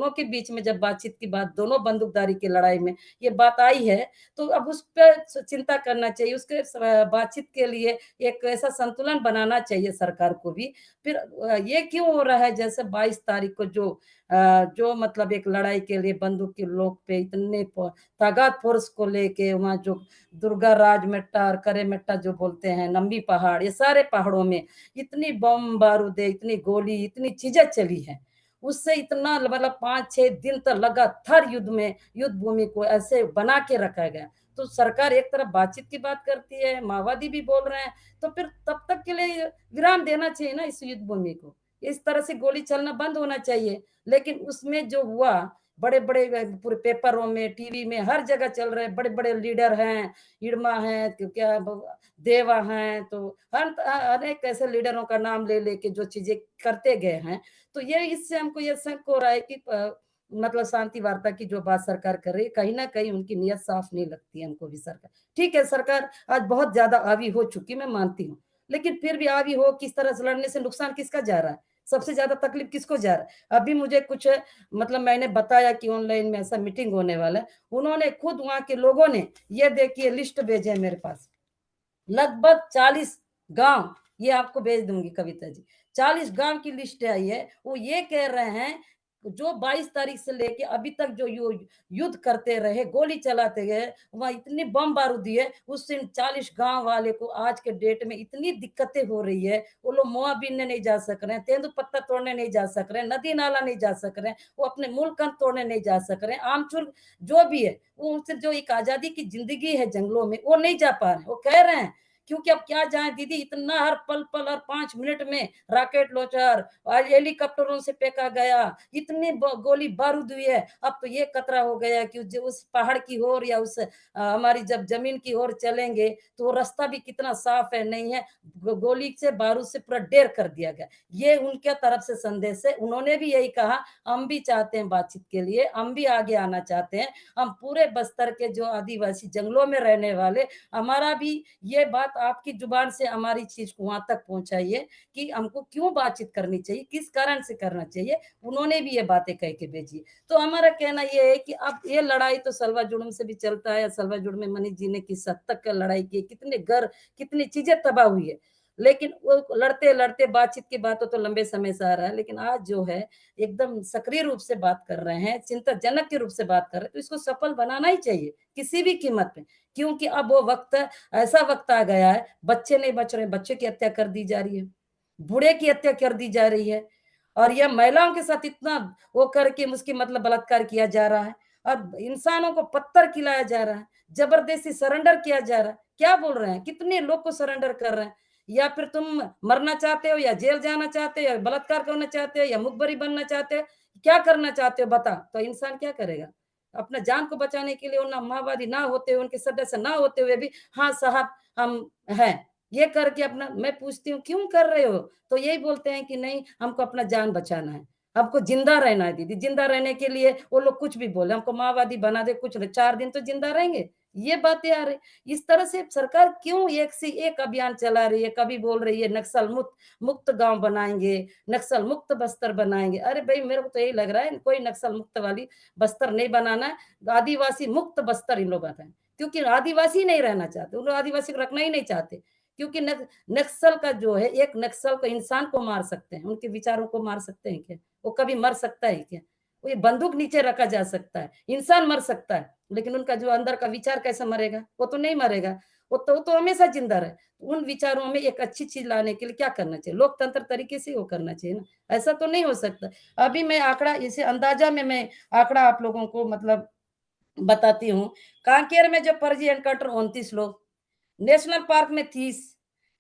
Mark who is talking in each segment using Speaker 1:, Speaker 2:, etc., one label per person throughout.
Speaker 1: दोनों के बीच में जब बातचीत की बात, दोनों बंदूकधारी की लड़ाई में ये बात आई है, तो अब उस पे चिंता करना चाहिए, उसके बातचीत के लिए एक ऐसा संतुलन बनाना चाहिए सरकार को भी। फिर ये क्यों हो रहा है, जैसे 22 तारीख को जो मतलब एक लड़ाई के लिए बंदूक की नोक पे इतने तादाद फोर्स को लेके वहाँ जो दुर्गा राज मेट्टा और करे मेट्टा जो बोलते हैं, नंबी पहाड़, ये सारे पहाड़ों में इतनी बम बारूद, इतनी गोली, इतनी चीजें चली है, उससे इतना मतलब 5-6 दिन तक लगातार युद्ध भूमि को ऐसे बना के रखा गया। तो सरकार एक तरफ बातचीत की बात करती है, माओवादी भी बोल रहे हैं, तो फिर तब तक के लिए विराम देना चाहिए ना इस युद्ध भूमि को। इस तरह से गोली चलना बंद होना चाहिए। लेकिन उसमें जो हुआ, बड़े बड़े पूरे पेपरों में, टीवी में, हर जगह चल रहे बड़े बड़े लीडर हैं, इरमा है, क्या देवा हैं, तो अनेक ऐसे लीडरों का नाम ले लेके जो चीजें करते गए हैं, तो ये इससे हमको ये शक हो रहा है कि मतलब शांति वार्ता की जो बात सरकार कर रही है, कहीं ना कहीं उनकी नीयत साफ नहीं लगती है हमको भी। सरकार ठीक है, सरकार आज बहुत ज्यादा आवी हो चुकी, मैं मानती हूँ, लेकिन फिर भी आवी हो किस तरह से लड़ने से नुकसान किसका जा रहा है, सबसे ज्यादा तकलीफ किसको जा रहा है। अभी मुझे कुछ मतलब मैंने बताया कि ऑनलाइन में ऐसा मीटिंग होने वाला है, उन्होंने खुद वहां के लोगों ने ये देखिए लिस्ट भेजे है मेरे पास, लगभग 40 गांव, ये आपको भेज दूंगी कविता जी, 40 गांव की लिस्ट आई है। वो ये कह रहे हैं जो 22 तारीख से लेके अभी तक जो युद्ध करते रहे, गोली चलाते गए, वहां इतनी बम बारूदी है, उससे 40 गांव वाले को आज के डेट में इतनी दिक्कतें हो रही है। वो लोग मोआ बीनने नहीं जा सक रहे हैं, तेंदुपत्ता तोड़ने नहीं जा सक रहे हैं, नदी नाला नहीं जा सक रहे हैं, वो अपने मूल कंद तोड़ने नहीं जा सक रहे हैं, आमचूर जो भी है, वो उनसे जो एक आजादी की जिंदगी है जंगलों में, वो नहीं जा पा रहे। वो कह रहे हैं क्योंकि अब क्या जाए दीदी, इतना हर पल पल हर 5 मिनट में रॉकेट लॉन्चर और हेलीकॉप्टरों से फेंका गया, इतनी गोली बारूद हुई है। अब तो ये खतरा हो गया कि उस पहाड़ की ओर या उस हमारी जब जमीन की ओर चलेंगे तो वो रास्ता भी कितना साफ है नहीं है, गोली से बारूद से पूरा ढेर कर दिया गया। ये उनके तरफ से संदेश है। उन्होंने भी यही कहा, हम भी चाहते हैं बातचीत के लिए, हम भी आगे आना चाहते हैं, हम पूरे बस्तर के जो आदिवासी जंगलों में रहने वाले, हमारा भी ये बात आपकी जुबान से हमारी चीज को वहां तक पहुंचाइए कि हमको क्यों बातचीत करनी चाहिए, किस कारण से करना चाहिए। उन्होंने भी ये बातें कह के भेजी। तो हमारा कहना ये है कि अब ये लड़ाई तो सलवा जुड़म से भी चलता है, सलवा जुड़ में मनीष जी ने किस हद तक लड़ाई की, कितने घर कितनी चीजें तबाह हुई है, लेकिन वो लड़ते लड़ते बातचीत की बातों तो लंबे समय से आ रहा है, लेकिन आज जो है एकदम सक्रिय रूप से बात कर रहे हैं, चिंताजनक के रूप से बात कर रहे हैं, तो इसको सफल बनाना ही चाहिए किसी भी कीमत पे। क्योंकि अब वो वक्त, ऐसा वक्त आ गया है, बच्चे नहीं बच रहे, बच्चे की हत्या कर दी जा रही है, बूढ़े की हत्या कर दी जा रही है, और यह महिलाओं के साथ इतना वो करके उसकी मतलब बलात्कार किया जा रहा है, और इंसानों को पत्थर खिलाया जा रहा है, जबरदस्ती सरेंडर किया जा रहा है। क्या बोल रहे हैं, कितने लोग को सरेंडर कर रहे हैं। या फिर तुम मरना चाहते हो, या जेल जाना चाहते हो, या बलात्कार करना चाहते हो, या मुखबरी बनना चाहते हो, क्या करना चाहते हो बता, तो इंसान क्या करेगा। अपना जान को बचाने के लिए उन माओवादी ना होते हुए, उनके सदस्य ना होते हुए भी, हाँ साहब हम हैं, ये करके अपना, मैं पूछती हूँ क्यों कर रहे हो, तो यही बोलते हैं कि नहीं हमको अपना जान बचाना है, हमको जिंदा रहना है दीदी। जिंदा रहने के लिए वो लोग कुछ भी बोले, हमको माओवादी बना दे, कुछ नहीं, 4 दिन तो जिंदा रहेंगे, ये बातें आ रही। इस तरह से सरकार क्यों एक से एक अभियान चला रही है, कभी बोल रही है नक्सल मुक्त मुक्त गांव बनाएंगे, नक्सल मुक्त बस्तर बनाएंगे। अरे भाई मेरे को तो यही लग रहा है कोई नक्सल मुक्त वाली बस्तर नहीं बनाना है, आदिवासी मुक्त बस्तर इन लोग बताएं, क्योंकि आदिवासी नहीं रहना चाहते, उन लोग आदिवासी को रखना ही नहीं चाहते। क्योंकि नक्सल का जो है, एक नक्सल को इंसान को मार सकते हैं, उनके विचारों को मार सकते हैं क्या, वो कभी मर सकता है क्या, वो ये बंदूक नीचे रखा जा सकता है, इंसान मर सकता है, लेकिन उनका जो अंदर का विचार कैसे मरेगा, वो तो नहीं मरेगा, वो तो हमेशा जिंदा रहे। उन विचारों में एक अच्छी चीज लाने के लिए क्या करना चाहिए, लोकतंत्र तरीके से वो करना चाहिए ना, ऐसा तो नहीं हो सकता। अभी मैं आंकड़ा, इसे अंदाजा में मैं आंकड़ा आप लोगों को मतलब बताती हूँ। कांकेर में जो फर्जी एनकाउंटर 29 लोग, नेशनल पार्क में 30,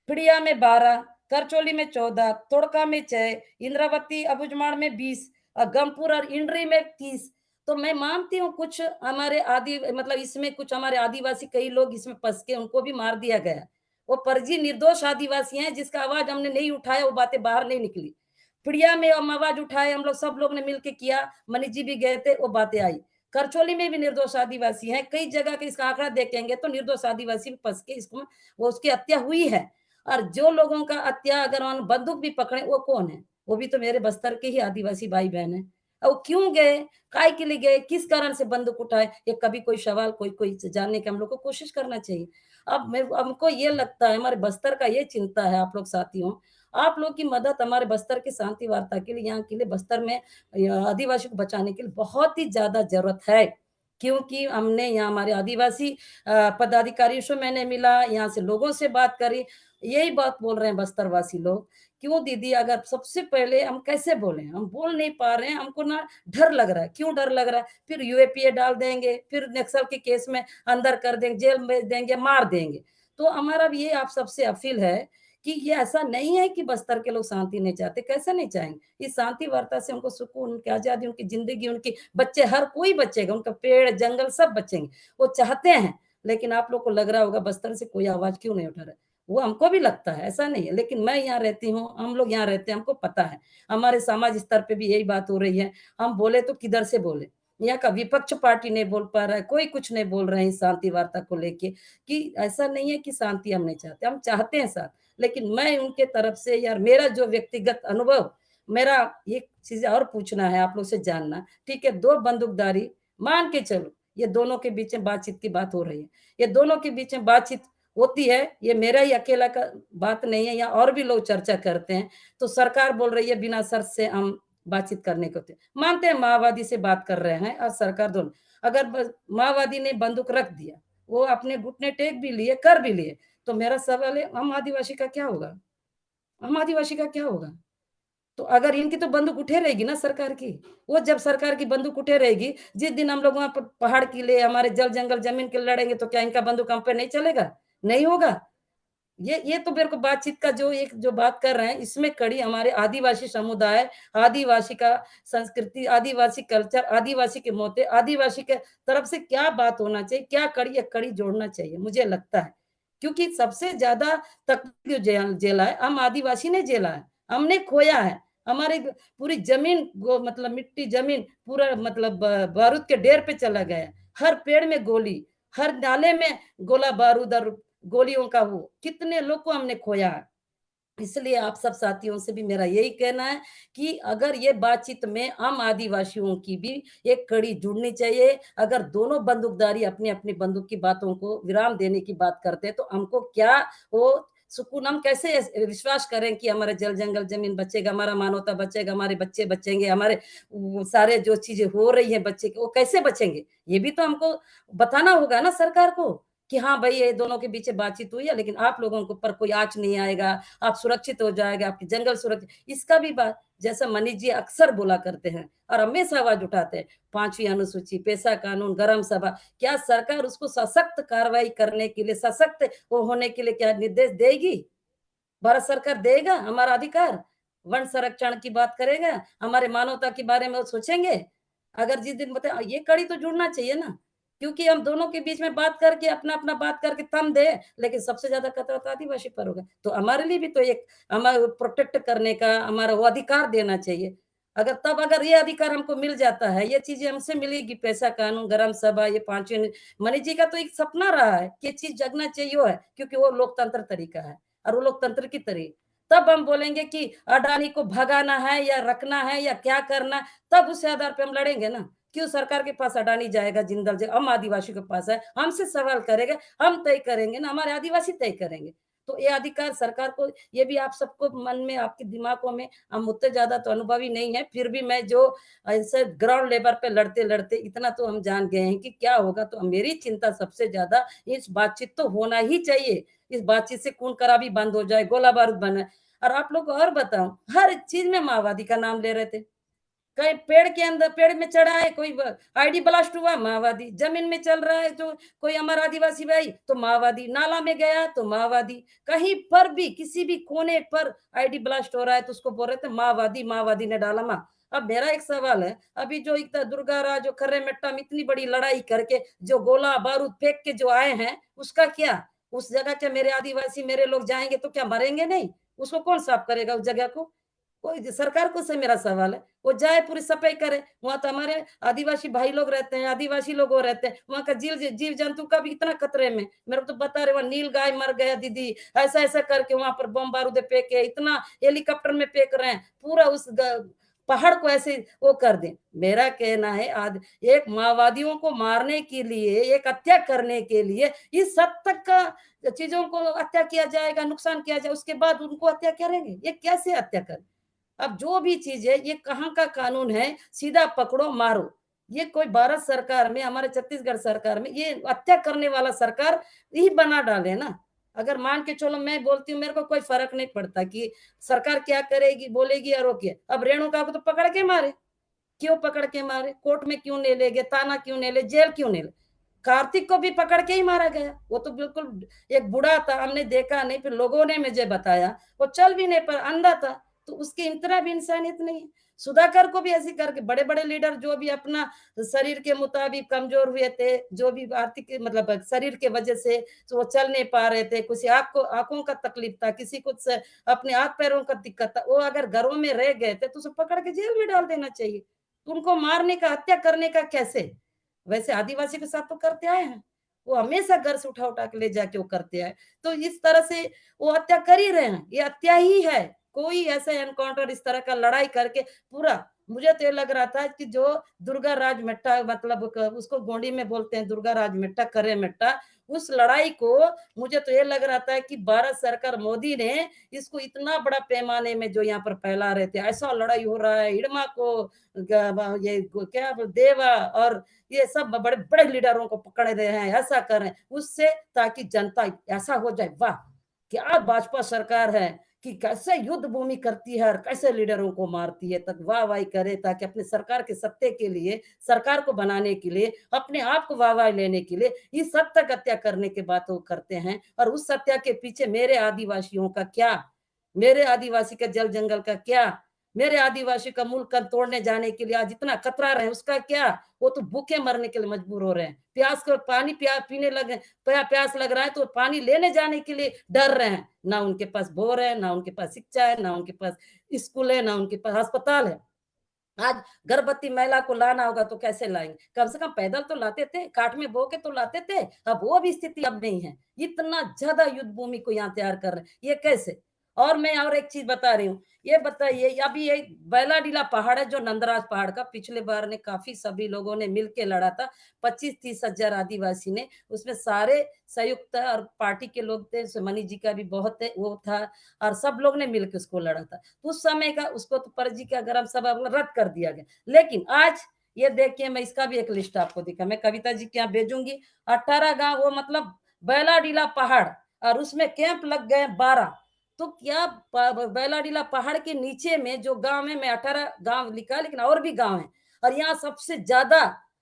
Speaker 1: पिड़िया में 12, करचोली में 14, तोड़का में 6, इंद्रावती अबुजमाड़ में 20 और गमपुर और इंड्री में 30। तो मैं मानती हूँ कुछ हमारे आदि मतलब इसमें कुछ हमारे आदिवासी कई लोग इसमें फंस के उनको भी मार दिया गया। वो फर्जी निर्दोष आदिवासी हैं जिसका आवाज हमने नहीं उठाया, वो बातें बाहर नहीं निकली। पिड़िया में हम आवाज उठाए, हम लोग सब लोग ने मिलकर किया, मनीष जी भी गए थे, वो बातें आई। करचोली में भी निर्दोष आदिवासी हैं, कई जगह के इसका आंकड़ा देखेंगे तो निर्दोष आदिवासी फंस के इसको वो उसकी हत्या हुई है। और जो लोगों का हत्या अगर बंदूक भी पकड़े वो कौन है, वो भी तो मेरे बस्तर के ही आदिवासी भाई बहन है। और क्यों गए? काहे के लिए गए? किस कारण से बंदूक उठाए? ये कभी कोई सवाल कोई कोई जानने की हम लोग को कोशिश करना चाहिए। अब मैं हमको ये लगता है हमारे बस्तर का ये चिंता है आप लोग साथियों, आप लोग की मदद हमारे बस्तर की शांति वार्ता के लिए यहाँ के लिए बस्तर में आदिवासी को बचाने के लिए बहुत ही ज़्यादा ज़रूरत है। क्योंकि हमने यहाँ हमारे आदिवासी पदाधिकारियों से मैंने मिला, यहाँ से लोगों से बात करी, यही बात बोल रहे हैं बस्तरवासी लोग, क्यों दीदी अगर सबसे पहले हम कैसे बोलें? हम बोल नहीं पा रहे हैं, हमको ना डर लग रहा है। क्यों डर लग रहा है? फिर यूएपीए डाल देंगे, फिर नक्सल के केस में अंदर कर देंगे, जेल भेज देंगे, मार देंगे। तो हमारा भी ये आप सबसे अपील है कि ये ऐसा नहीं है कि बस्तर के लोग शांति नहीं चाहते, कैसे नहीं चाहेंगे? इस शांति वार्ता से उनको सुकून, उनकी आज़ादी, उनकी ज़िंदगी, उनकी बच्चे हर कोई बचेगा, उनका पेड़, जंगल सब बचेंगे। वो चाहते हैं, लेकिन आप लोग को लग रहा होगा बस्तर से कोई आवाज़ क्यों नहीं उठा रहा है? वो हमको भी लगता है, ऐसा नहीं है, लेकिन मैं यहाँ रहती हूँ, हम लोग यहाँ रहते हैं, हमको पता है। हमारे समाज स्तर पे भी यही बात हो रही है। हम बोले तो किधर से बोले? यहाँ का विपक्ष पार्टी नहीं बोल पा रहा है, कोई कुछ नहीं बोल रहे हैं इस शांति वार्ता को लेके कि ऐसा नहीं है कि शांति हम नहीं चाहते, हम चाहते हैं शांति। लेकिन मैं उनके तरफ से यार मेरा जो व्यक्तिगत अनुभव, मेरा एक चीज़ और पूछना है आप लोग से जानना, ठीक है, 2 बंदूकधारी मान के चलो, ये दोनों के बीच में बातचीत की बात हो रही है। ये दोनों के बीच में बातचीत होती है, ये मेरा ही अकेला का बात नहीं है, यहाँ और भी लोग चर्चा करते हैं। तो सरकार बोल रही है बिना शर्त से हम बातचीत करने को मानते हैं माओवादी से बात कर रहे हैं और सरकार दोनों। अगर ब माओवादी ने बंदूक रख दिया, वो अपने घुटने टेक भी लिए, कर भी लिए, तो मेरा सवाल है हम आदिवासी का क्या होगा? हम आदिवासी का क्या होगा? तो अगर इनकी तो बंदूक उठे रहेगी ना सरकार की। वो जब सरकार की बंदूक उठे रहेगी, जिस दिन हम लोग वहाँ पर पहाड़ के लिए, हमारे जल, जंगल, ज़मीन के लिए लड़ेंगे तो क्या इनका बंदूक हम पे नहीं चलेगा? नहीं होगा। ये तो मेरे को बातचीत का जो एक जो बात कर रहे हैं, इसमें कड़ी हमारे आदिवासी समुदाय, आदिवासी का संस्कृति, आदिवासी कल्चर, आदिवासी के मोते, आदिवासी के तरफ से क्या बात होना चाहिए, क्या कड़ी एक कड़ी जोड़ना चाहिए, मुझे लगता है। क्योंकि सबसे ज़्यादा तकलीफ जो झेला है, हम आदिवासी ने झेला है, हमने खोया है। हमारी पूरी ज़मीन गो मतलब मिट्टी ज़मीन पूरा मतलब बारूद के ढेर पे चला गया है। हर पेड़ में गोली, हर नाले में गोला बारूद और गोलियों का वो, कितने लोग को हमने खोया है। इसलिए आप सब साथियों से भी मेरा यही कहना है कि अगर ये बातचीत में हम आदिवासियों की भी एक कड़ी जुड़नी चाहिए। अगर दोनों बंदूकधारी अपनी-अपनी बंदूक की बातों को विराम देने की बात करते हैं, तो हमको क्या वो सुकून हम कैसे विश्वास करें कि हमारा जल, जंगल, ज़मीन बचेगा, हमारा मानवता बचेगा, हमारे बच्चे बचेंगे, हमारे वो सारे जो चीज़ें हो रही हैं बच्चे की, वो कैसे बचेंगे? ये भी तो हमको बताना होगा ना सरकार को कि हाँ, भई ये दोनों के बीच बातचीत हुई है, लेकिन आप लोगों के ऊपर कोई आँच नहीं आएगा, आप सुरक्षित हो जाएगा, आपके जंगल सुरक्षित इसका भी बात जैसा मनीष जी अक्सर बोला करते हैं और हमेशा आवाज़ उठाते हैं, 5वीं अनुसूची, पेशा कानून, ग्राम सभा, क्या सरकार उसको सशक्त कार्रवाई करने के लिए, सशक्त वो होने के लिए क्या निर्देश देगी? भारत सरकार देगा हमारा अधिकार? वन संरक्षण की बात करेगा, हमारे मानवता के बारे में वो सोचेंगे? अगर जिस दिन बताए ये कड़ी तो जुड़ना चाहिए ना, क्योंकि हम दोनों के बीच में बात करके अपना-अपना बात करके थम दें, लेकिन सबसे ज़्यादा खतरा तो आदिवासी पर होगा। तो हमारे लिए भी तो एक हमारा प्रोटेक्ट करने का हमारा वो अधिकार देना चाहिए। अगर ये अधिकार हमको मिल जाता है, ये चीज़ें हमसे मिलेगी, पैसा कानून, ग्राम सभा, ये 5वीं मनीष जी का तो एक सपना रहा है कि ये चीज़ जगना चाहिए वो है, क्योंकि वो लोकतंत्र तरीका है और वो लोकतंत्र की तरह तब हम बोलेंगे कि अडानी को भगाना है या रखना है या क्या करना है, तब उस आधार पे हम लड़ेंगे ना। क्यों सरकार के पास अडानी जाएगा, जिंदल जाए हम आदिवासी के पास है, हमसे सवाल करेगा, हम तय करेंगे ना, हमारे आदिवासी तय करेंगे। तो ये अधिकार सरकार को ये भी आप सबको मन में, आपके दिमागों में हम उतने ज़्यादा तो अनुभवी नहीं है, फिर भी मैं जो ऐसे ग्राउंड लेवल पे लड़ते-लड़ते इतना तो हम जान गए हैं कि क्या होगा, तो मेरी चिंता सबसे ज़्यादा इस बातचीत तो होना ही चाहिए। इस बातचीत से खून-खराबी बंद हो जाए, गोला-बारूद बंद और आप लोग को और बताऊँ, हर चीज़ में माओवादी का नाम ले रहे थे। कहीं पेड़ के अंदर पेड़ में चढ़ा है कोई आईडी ब्लास्ट हुआ माओवादी, जमीन में चल रहा है जो कोई हमारा आदिवासी भाई तो माओवादी, नाला में गया तो माओवादी, कहीं पर भी किसी भी कोने पर आईडी ब्लास्ट हो रहा है तो उसको बोल रहे थे माओवादी, माओवादी ने डाला मार। अब मेरा एक सवाल है, अभी जो इतना दुर्गाराज जो खर्रे-मेट्टा में इतनी बड़ी लड़ाई करके जो गोला बारूद फेंक के जो आए हैं, उसका क्या? उस जगह क्या मेरे आदिवासी मेरे लोग जाएँगे तो क्या मरेंगे नहीं? उसको कौन साफ करेगा उस जगह को? कोई सरकार को से मेरा सवाल है, वो जाए पूरी सफाई करे, वहाँ तो हमारे आदिवासी भाई लोग रहते हैं, आदिवासी लोग वो रहते हैं, वहाँ का जीव-जंतु का भी इतना खतरे में, मेरे को तो बता रहे वहाँ नीलगाय मर गया दीदी, ऐसा-ऐसा करके वहाँ पर बम बारूद फेंके, इतना हेलीकॉप्टर में फेंक रहे हैं, पूरा उस ग पहाड़ को ऐसे वो कर दें। मेरा कहना है आद एक माओवादियों को मारने के लिए, एक हत्या करने के लिए इस हद तक का चीज़ों को हत्या किया जाएगा, नुकसान किया जाए, उसके बाद उनको हत्या करेंगे। ये कैसे हत्या करें? अब जो भी चीज़ है, ये कहाँ का कानून है, सीधा पकड़ो, मारो। ये कोई भारत सरकार में, हमारे छत्तीसगढ़ सरकार में, ये हत्या करने वाला सरकार ही बना डाले ना। अगर मान के चलो मैं बोलती हूँ, मेरे को कोई फ़र्क नहीं पड़ता कि सरकार क्या करेगी, बोलेगी या रोके। अब रेणुका को तो पकड़ के मारे। क्यों पकड़ के मारे? कोर्ट में क्यों नहीं ले गए? ताना क्यों नहीं ले? जेल क्यों नहीं ले? कार्तिक को भी पकड़ के ही मारा गया। वो तो बिल्कुल एक बूढ़ा था, हमने देखा नहीं, फिर लोगों ने मुझे बताया। वो चल भी नहीं पाया, अंधा था, तो उसकी इतना भी इंसानियत नहीं है। सुधाकर को भी ऐसे करके बड़े-बड़े लीडर जो भी अपना शरीर के मुताबिक कमज़ोर हुए थे, जो भी आर्थिक मतलब शरीर के वजह से तो वो चल नहीं पा रहे थे, किसी आँखों का तकलीफ था, किसी को स अपने हाथ-पैरों का दिक्कत था, वो अगर घरों में रह गए थे, तो उसे पकड़ के जेल में डाल देना चाहिए। उनको मारने का, हत्या करने का कैसे? वैसे आदिवासी के साथ तो करते आए हैं। वो हमेशा घर से उठा-उठा के ले जाके वो करते आए। तो इस तरह से वो हत्या कर ही रहे हैं, ये हत्या ही है। कोई ऐसा एनकाउंटर इस तरह का लड़ाई करके पूरा मुझे तो ये लग रहा था कि जो दुर्गा राज मेट्टा मतलब क उसको गोंडी में बोलते हैं दुर्गा राज मेट्टा, करेह मेट्टा, उस लड़ाई को मुझे तो ये लग रहा था कि भारत सरकार मोदी ने इसको इतना बड़ा पैमाने में जो यहाँ पर फैला रहे थे, ऐसा लड़ाई हो रहा है, हिड़मा को ग ब ये क्या देवा और ये सब बड़े-बड़े लीडरों को पकड़ रहे हैं, ऐसा कर रहे हैं, उससे ताकि जनता ऐसा हो जाए, वाह! क्या भाजपा सरकार है कि कैसे युद्ध भूमि करती है और कैसे लीडरों को मारती है, तक वाह-वाही करे ताकि अपने सरकार के सत्ते के लिए, सरकार को बनाने के लिए, अपने आप को वाह-वाही लेने के लिए, इस हद तक हत्या करने की बात वो करते हैं और उस हत्या के पीछे मेरे आदिवासियों का क्या? मेरे आदिवासी का जल-जंगल का क्या? मेरे आदिवासी का मूल कण तोड़ने जाने के लिए आज इतना कतरा रहे हैं, उसका क्या? वो तो भूखे मरने के लिए मजबूर हो रहे हैं। प्यास को पानी पीने लगे प्यास लग रहा है तो पानी लेने जाने के लिए डर रहे हैं। ना उनके पास बोर है, ना उनके पास शिक्षा है, ना उनके पास स्कूल है, ना उनके पास अस्पताल है। आज गर्भवती महिला को लाना होगा तो कैसे लाएँगे? कम से कम पैदल तो लाते थे, काठ में बो के तो लाते थे। अब वो भी स्थिति अब नहीं है। इतना ज़्यादा युद्ध भूमि को यहाँ तैयार कर रहे हैं, ये कैसे? और मैं और एक चीज़ बता रही हूँ, ये बताइए अभी ये बैलाडीला पहाड़ है जो नंदराज पहाड़ का पिछले बार ने काफ़ी सभी लोगों ने मिल के लड़ा था। 25-30 हज़ार आदिवासी ने, उसमें सारे संयुक्त और पार्टी के लोग थे, जैसे मनीष जी का भी बहुत है वो था और सब लोग ने मिल के उसको लड़ा था। उस समय का उसको तो फर्जी का गरम सभा रद्द कर दिया गया। लेकिन आज ये देखिए मैं इसका भी एक लिस्ट आपको दिखा मैं कविता जी के यहाँ भेजूँगी। 18 गाँव वो मतलब बैलाडीला पहाड़ और उसमें कैंप लग गए 12 तो क्या बैलाडीला पहाड़ के नीचे में जो गाँव है मैं 18 गाँव लिखा है लेकिन और भी गाँव हैं और यहाँ सबसे ज़्यादा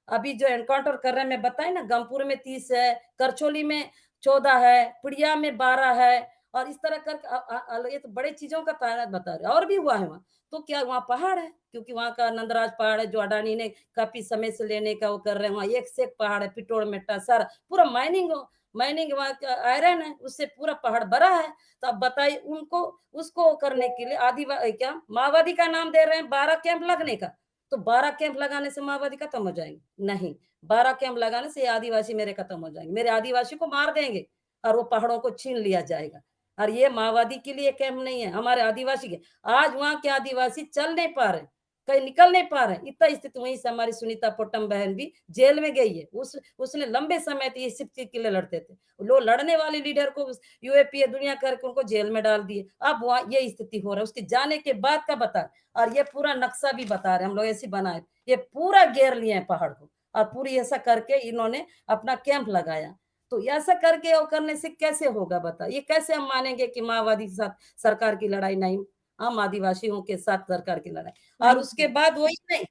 Speaker 1: अभी जो एनकाउंटर कर रहे हैं मैं बताई ना गमपुर में 30 है, करचोली में 14 है, पिड़िया में 12 है और इस तरह कर ये तो बड़े चीज़ों का तादाद बता रहे हैं और भी हुआ है वहाँ। तो क्या वहाँ पहाड़ है? क्योंकि वहाँ का नंदराज पहाड़ है जो अडानी ने काफ़ी समय से लेने का वो कर रहे हैं। वहाँ एक से एक पहाड़ है, पिटोड़ मेटा सारा पूरा माइनिंग वहाँ का आयरन है, उससे पूरा पहाड़ भरा है। तो अब बताइए उनको उसको करने के लिए क्या माओवादी का नाम दे रहे हैं 12 कैंप लगने का। तो 12 कैंप लगाने से माओवादी खत्म हो जाएँगे? नहीं, 12 कैंप लगाने से ये आदिवासी मेरे खत्म हो जाएँगे। मेरे आदिवासी को मार देंगे और वो पहाड़ों को छीन लिया जाएगा। और ये माओवादी के लिए कैंप नहीं है, हमारे आदिवासी के। आज वहाँ के आदिवासी चल नहीं पा रहे, कहीं निकल नहीं पा रहे। इतना स्थिति वहीं से हमारी सुनीता पोटम बहन भी जेल में गई है। उसने लंबे समय तक ये सिर्फ चीज़ के लिए लड़ते थे। लो लड़ने वाले लीडर को यूएपीए दुनिया करके उनको जेल में डाल दिए। अब वहाँ ये स्थिति हो रहा है। उसके जाने के बाद का बता और ये पूरा नक्शा भी बता रहे हैं, हम लोग ऐसे बनाए। ये पूरा घेर लिए हैं पहाड़ को और पूरी ऐसा करके इन्होंने अपना कैंप लगाया। तो ऐसा करके और करने से कैसे होगा बता? ये कैसे हम मानेंगे कि माओवादी के साथ सरकार की लड़ाई नहीं, हम आदिवासियों के साथ सरकार की लड़ाई और उसके बाद वही नहीं,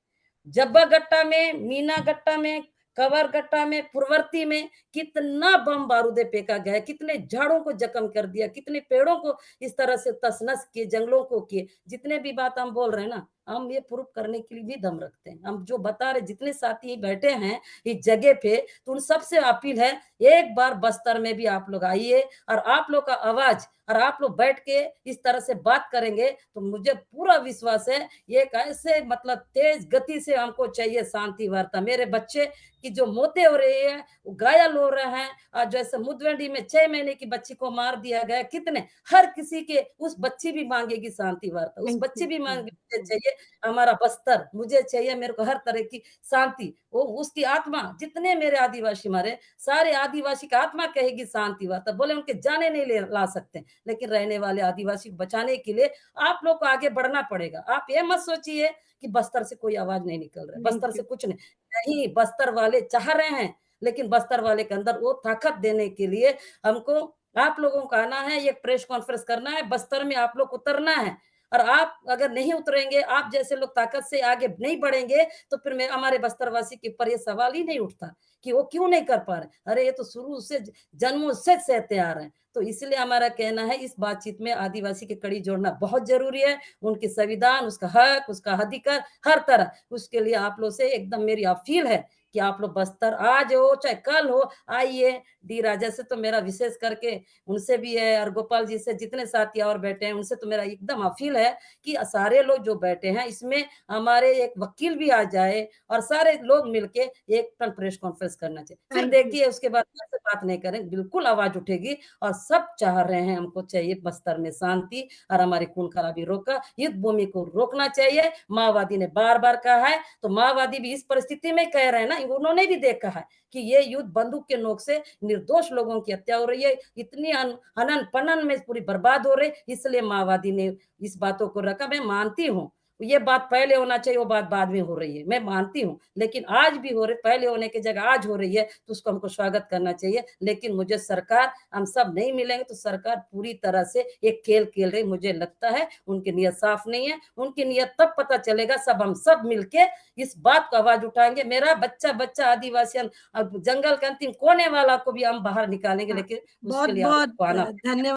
Speaker 1: जब्बा गट्टा में, मीना गट्टा में, कवर गट्टा में, पुरवर्ती में कितना बम बारूदे फेंका गया है, कितने झाड़ों को जख्म कर दिया, कितने पेड़ों को इस तरह से तस-नस किए, जंगलों को किए। जितने भी बात हम बोल रहे हैं ना, हम ये प्रूफ करने के लिए भी दम रखते हैं। हम जो बता रहे जितने साथी बैठे हैं इस जगह पे, तो उन सबसे अपील है, एक बार बस्तर में भी आप लोग आइए और आप लोग का आवाज़ और आप लोग बैठ के इस तरह से बात करेंगे, तो मुझे पूरा विश्वास है, ये एक ऐसे मतलब तेज़ गति से हमको चाहिए शांति वार्ता। मेरे बच्चे की जो मौतें हो रही है, वो घायल हो रहे हैं जैसे मुदवेंडी में 6 महीने की बच्ची को मार दिया गया, कितने हर किसी के उस बच्ची भी माँगेगी शांति वार्ता, उस बच्ची भी
Speaker 2: एग्ज़ैक्टली।
Speaker 1: माँगेगी चाहिए हमारा बस्तर, मुझे चाहिए मेरे को हर तरह की शांति। वो उसकी आत्मा जितने मेरे आदिवासी मरे, सारे आदिवासी का आत्मा कहेगी शांति हुआ। तब बोले उनके जाने नहीं ले ला सकते, लेकिन रहने वाले आदिवासी को बचाने के लिए आप लोग को आगे बढ़ना पड़ेगा। आप ये मत सोचिए कि बस्तर से कोई आवाज़ नहीं निकल रहा है,
Speaker 2: नहीं
Speaker 1: बस्तर से
Speaker 2: क्यों
Speaker 1: कुछ नहीं। नहीं, बस्तर वाले चाह रहे हैं, लेकिन बस्तर वाले के अंदर वो ताकत देने के लिए हमको आप लोगों को आना है, एक प्रेस कॉन्फ्रेंस करना है, बस्तर में आप लोग उतरना है और आप अगर नहीं उतरेंगे, आप जैसे लोग ताकत से आगे नहीं बढ़ेंगे, तो फिर मैं हमारे बस्तरवासी के ऊपर ये सवाल ही नहीं उठता कि वो क्यों नहीं कर पा रहे। अरे ये तो शुरू से जन्मों से सहते आ रहे हैं। तो इसलिए हमारा कहना है इस बातचीत में आदिवासी की कड़ी जोड़ना बहुत ज़रूरी है। उनकी संविधान, उसका हक, उसका अधिकार हर तरह उसके लिए आप लोग से एकदम मेरी अपील है कि आप लोग बस्तर आज हो चाहे कल हो आइए। डी राजा से तो मेरा विशेष करके उनसे भी है और गोपाल जी से जितने साथी और बैठे हैं उनसे तो मेरा एकदम अपील है कि सारे लोग जो बैठे हैं इसमें हमारे एक वकील भी आ जाए और सारे लोग मिलके एक टन प्रेस कॉन्फ्रेंस करना चाहिए। फिर
Speaker 2: थैंक यू।
Speaker 1: देखिए उसके बाद ऐसे बात नहीं करें, बिल्कुल आवाज़ उठेगी और सब चाह रहे हैं हमको चाहिए बस्तर में शांति और हमारी खून खराबी रोका, युद्ध भूमि को रोकना चाहिए। माओवादी ने बार-बार कहा है, तो माओवादी भी इस परिस्थिति में कह रहे हैं ना, उन्होंने भी देखा है कि ये युद्ध बंदूक के नोक से निर्दोष लोगों की हत्या हो रही है, इतनी हनन-पनन में पूरी बर्बाद हो रही, इसलिए माओवादी ने इस बातों को रखा। मैं मानती हूँ, ये बात पहले होना चाहिए, वो बात बाद में हो रही है, मैं मानती हूँ। लेकिन आज भी हो रही पहले होने की जगह आज हो रही है, तो उसको हमको स्वागत करना चाहिए। लेकिन मुझे सरकार हम सब नहीं मिलेंगे तो सरकार पूरी तरह से एक खेल खेल रही मुझे लगता है, उनकी नीयत साफ नहीं है। उनकी नीयत तब पता चलेगा हम सब मिलके इस बात को आवाज़ उठाएँगे। मेरा बच्चा-बच्चा आदिवासी अब जंगल के अंतिम कोने वाला को भी हम बाहर निकालेंगे,
Speaker 2: हाँ,
Speaker 1: लेकिन उसके लिए आप
Speaker 2: बहुत-बहुत
Speaker 1: लोग को आना
Speaker 2: धन्यवाद।